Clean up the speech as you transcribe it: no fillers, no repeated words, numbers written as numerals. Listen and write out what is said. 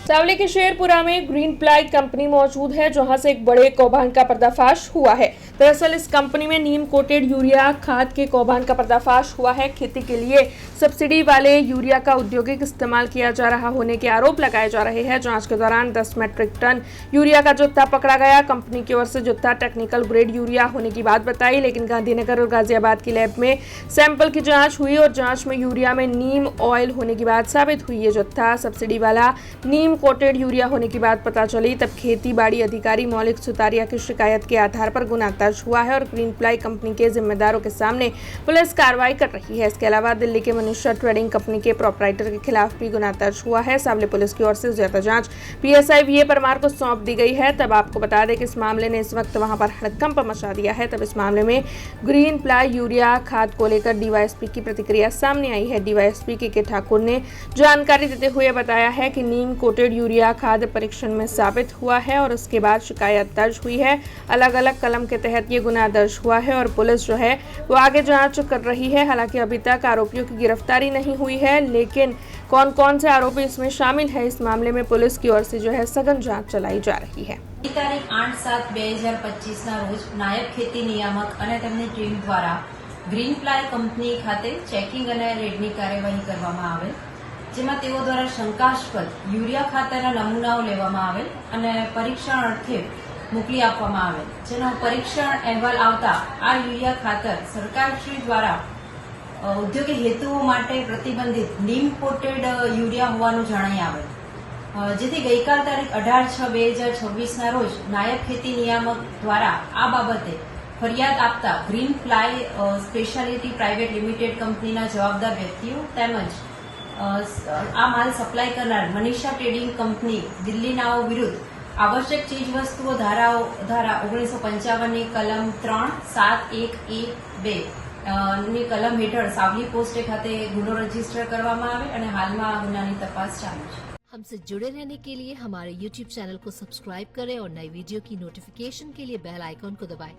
सावली के शेरपुरा में green ply company मौजूद है, जहां से एक बड़े कौभांड का पर्दाफाश हुआ है। दरअसल इस कंपनी में नीम कोटेड यूरिया खाद के कौभांड का पर्दाफाश हुआ है। खेती के लिए सब्सिडी वाले यूरिया का औद्योगिक इस्तेमाल किया जा रहा होने के आरोप लगाए जा रहे हैं। जांच के दौरान 10 मैट्रिक टन यूरिया का जत्था पकड़ा गया। कंपनी की ओर से जत्था टेक्निकल ग्रेड यूरिया होने की बात बताई, लेकिन गांधीनगर और गाजियाबाद की लैब में सैंपल की जाँच हुई और जाँच में यूरिया में नीम ऑयल होने की बात साबित हुई। ये जत्था सब्सिडी वाला नीम कोटेड यूरिया होने की बात पता चली, तब खेती बाड़ी अधिकारी मौलिक सुतारिया की शिकायत के आधार पर गुना दर्ज हुआ है और ग्रीन प्लाई कंपनी के जिम्मेदारों के सामने पुलिस कार्रवाई कर रही है। इसके अलावा दिल्ली के मनुष्य ट्रेडिंग कंपनी के प्रोपराइटर के खिलाफ भी गुना दर्ज हुआ है। सावली पुलिस की ओर से ज्यादा जांच PSI VA परमार को सौंप दी गई है। तब आपको बता दें कि इस मामले ने इस वक्त वहां पर हड़कंप मचा दिया है। तब इस मामले में ग्रीन प्लाई यूरिया खाद को लेकर DYSP की प्रतिक्रिया सामने आई है। DYSP के ठाकुर ने जानकारी देते हुए बताया है कि नीम कोटेड यूरिया खाद परीक्षण में साबित हुआ है और उसके बाद शिकायत दर्ज हुई है। अलग अलग कलम के तहत ये गुना दर्ज हुआ है और पुलिस जो है वो आगे जांच कर रही है। हालांकि अभी तक आरोपियों की गिरफ्तारी नहीं हुई है, लेकिन कौन कौन से आरोपी इसमें शामिल है, इस मामले में पुलिस की ओर से जो है सघन जांच चलाई जा रही है। तारीख 8/7/2025 ના રોજ નાયબ ખેતી નિયામક અને તેમની ટીમ દ્વારા ગ્રીન પ્લાય કંપની ખાતે ચેકિંગ અને રેડની કાર્યવાહી કરવામાં આવેલ, જેમાં તેઓ દ્વારા શંકાસ્પદ યુરિયા ખાતરના નમૂનાઓ લેવામાં આવેલ અને પરીક્ષણ અર્થે મોકલી આપવામાં આવેલ, જેનો પરીક્ષણ અહેવાલ આવતા આ યુરિયા ખાતર સરકારશ્રી દ્વારા ઔદ્યોગિક હેતુઓ માટે પ્રતિબંધિત નીમ કોટેડ યુરિયા હોવાનું જણાઈ આવેલ, જેથી ગઈકાલ તારીખ 18/6/2026 ના રોજ નાયબ ખેતી નિયામક દ્વારા આ બાબતે ફરિયાદ આપતા green ply speciality private limited કંપનીના જવાબદાર વ્યક્તિઓ તેમજ આ માલ સપ્લાય કરનાર મનીષા ટ્રેડિંગ કંપની દિલ્હીનાઓ વિરુદ્ધ આવશ્યક ચીજવસ્તુઓ ધારા 1955 ની કલમ 3(7)(1)(2) ની કલમ હેઠળ સાવલી પોસ્ટે ખાતે ગુનો રજીસ્ટર કરવામાં આવે અને હાલમાં આ ગુનાની તપાસ ચાલુ છે। हमसे जुड़े रहने के लिए हमारे YouTube चैनल को सब्सक्राइब करें और नई वीडियो की नोटिफिकेशन के लिए बेल आइकॉन को दबाएं।